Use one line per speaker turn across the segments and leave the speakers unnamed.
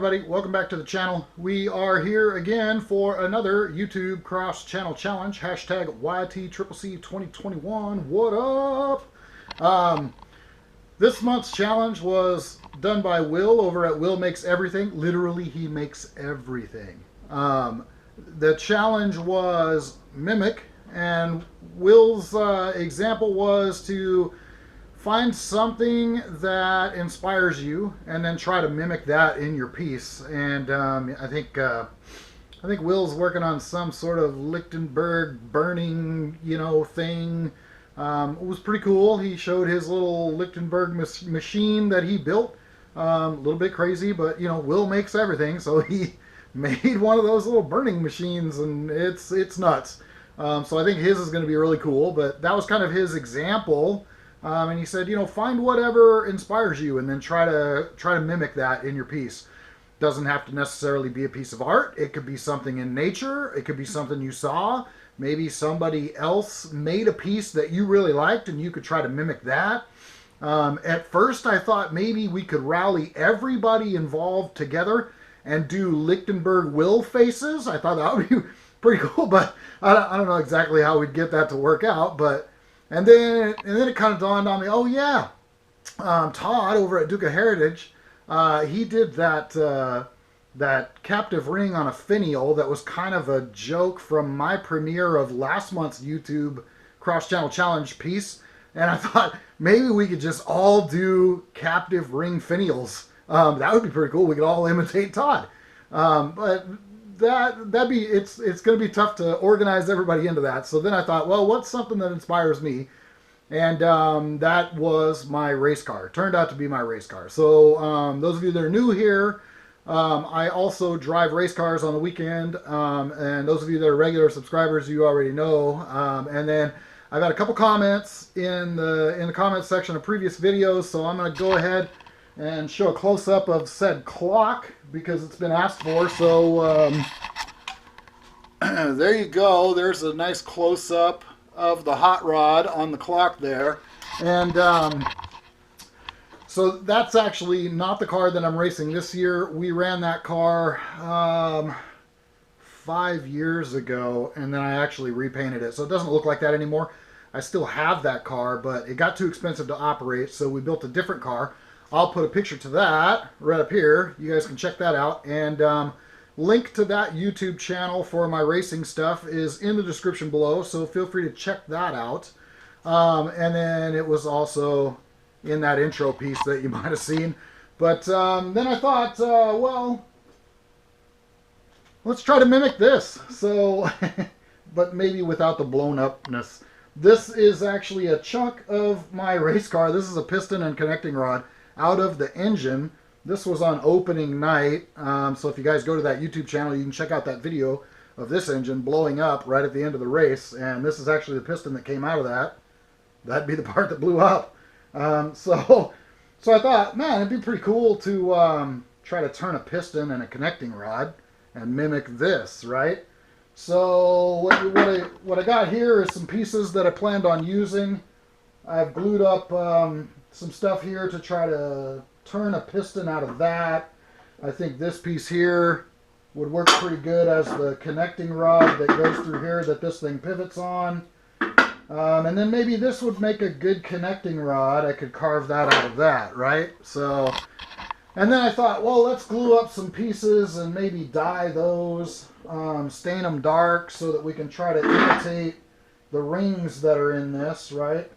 everybody, welcome back to the channel. We are here again for another YouTube cross channel challenge, hashtag YTCCC 2021. What up? This month's challenge was done by Will over at Will Makes Everything. Literally, he makes everything. The challenge was mimic, and Will's example was to find something that inspires you and then try to mimic that in your piece. And I think Will's working on some sort of Lichtenberg burning, thing. It was pretty cool. He showed his little Lichtenberg machine that he built. A little bit crazy, but Will makes everything, so he made one of those little burning machines, and it's nuts. So I think his is going to be really cool. But that was kind of his example. And he said, find whatever inspires you and then try to mimic that in your piece. Doesn't have to necessarily be a piece of art. It could be something in nature. It could be something you saw. Maybe somebody else made a piece that you really liked and you could try to mimic that. At first I thought maybe we could rally everybody involved together and do Lichtenberg Will faces. I thought that would be pretty cool, but I don't know exactly how we'd get that to work out. But And then it kind of dawned on me, oh yeah, Todd over at Duke of Heritage, he did that captive ring on a finial that was kind of a joke from my premiere of last month's YouTube cross-channel challenge piece. And I thought maybe we could just all do captive ring finials. That would be pretty cool. We could all imitate Todd. But it's going to be tough to organize everybody into that. So then I thought, well, what's something that inspires me? And that was my race car. Turned out to be my race car. So those of you that are new here, I also drive race cars on the weekend. And those of you that are regular subscribers, you already know. And then I've got a couple comments in the comments section of previous videos. So I'm going to go ahead and show a close-up of said clock because it's been asked for. So there you go. There's a nice close-up of the hot rod on the clock there. And so that's actually not the car that I'm racing this year. We ran that car 5 years ago, and then I actually repainted it. So it doesn't look like that anymore. I still have that car, but it got too expensive to operate, so we built a different car. I'll put a picture to that right up here. You guys can check that out. And link to that YouTube channel for my racing stuff is in the description below, so feel free to check that out. And then it was also in that intro piece that you might have seen. But then I thought, well, let's try to mimic this. So, but maybe without the blown upness. This is actually a chunk of my race car. This is a piston and connecting rod out of the engine. This was on opening night, so if you guys go to that YouTube channel, you can check out that video of this engine blowing up right at the end of the race, and this is actually the piston that came out of that. That'd be the part that blew up. So I thought, man, it'd be pretty cool to try to turn a piston and a connecting rod and mimic this, right? So what I got here is some pieces that I planned on using. I've glued up some stuff here to try to turn a piston out of that. I think this piece here would work pretty good as the connecting rod that goes through here that this thing pivots on. And then maybe this would make a good connecting rod. I could carve that out of that, right? So, and then I thought, well, let's glue up some pieces and maybe dye those, stain them dark so that we can try to imitate the rings that are in this, right?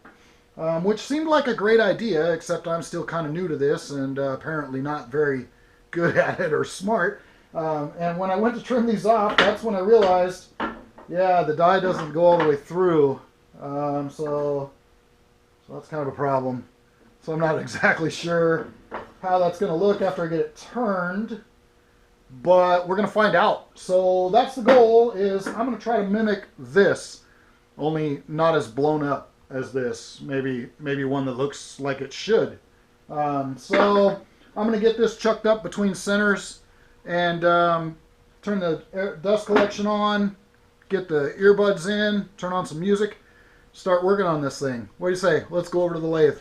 Which seemed like a great idea, except I'm still kind of new to this and apparently not very good at it or smart. And when I went to trim these off, that's when I realized, yeah, the die doesn't go all the way through. So that's kind of a problem. So I'm not exactly sure how that's going to look after I get it turned, but we're going to find out. So that's the goal, is I'm going to try to mimic this, only not as blown up as this, maybe one that looks like it should. So I'm going to get this chucked up between centers and turn the dust collection on, get the earbuds in, turn on some music, start working on this thing. What do you say? Let's go over to the lathe.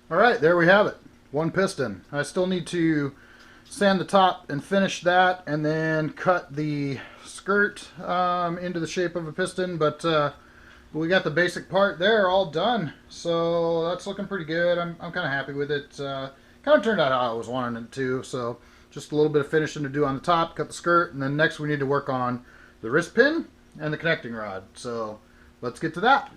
All right, there we have it. One piston. I still need to sand the top and finish that, and then cut the skirt into the shape of a piston, but we got the basic part there all done, so that's looking pretty good. I'm kind of happy with it. Kind of turned out how I was wanting it to, so just a little bit of finishing to do on the top, cut the skirt, and then next we need to work on the wrist pin and the connecting rod. So let's get to that.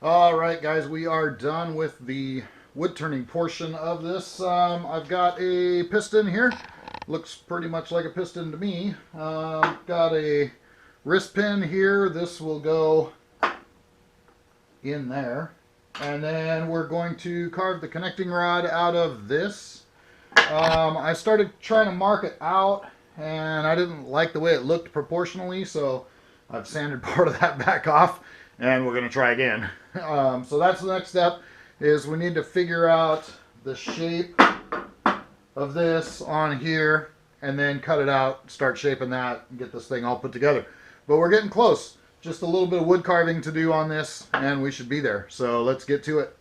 All right, guys, we are done with the wood turning portion of this. I've got a piston here. Looks pretty much like a piston to me. Got a wrist pin here. This will go in there. And then we're going to carve the connecting rod out of this. I started trying to mark it out, and I didn't like the way it looked proportionally, so I've sanded part of that back off, and we're going to try again. So that's the next step, is we need to figure out the shape of this on here, and then cut it out, start shaping that, and get this thing all put together. But we're getting close. Just a little bit of wood carving to do on this, and we should be there. So let's get to it.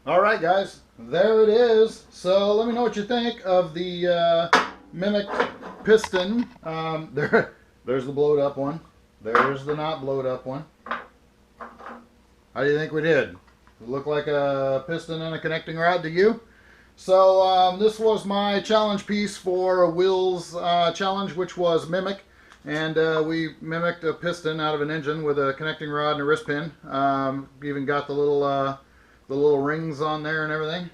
All right, guys, there it is. So let me know what you think of the mimicked piston. There's the blowed up one. There's the not blowed up one. How do you think we did? Look like a piston and a connecting rod to you? So this was my challenge piece for Will's challenge, which was mimic. And we mimicked a piston out of an engine with a connecting rod and a wrist pin. Even got the little rings on there and everything,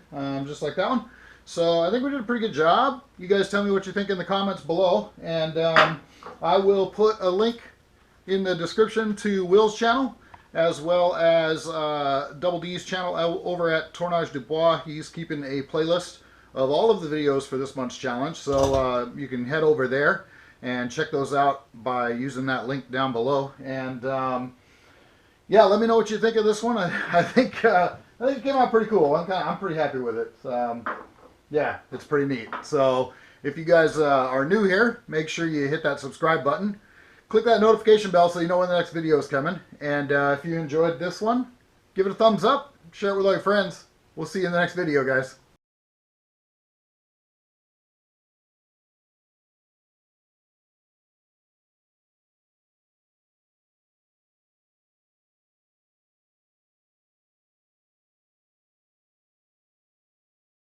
just like that one. So I think we did a pretty good job. You guys tell me what you think in the comments below. And I will put a link in the description to Will's channel, as well as Double D's channel over at Tournage du Bois. He's keeping a playlist of all of the videos for this month's challenge. So you can head over there and check those out by using that link down below. And yeah, let me know what you think of this one. I think it came out pretty cool. I'm pretty happy with it. Yeah, it's pretty neat. So if you guys are new here, make sure you hit that subscribe button. Click that notification bell so you know when the next video is coming. And if you enjoyed this one, give it a thumbs up. Share it with all your friends. We'll see you in the next video, guys.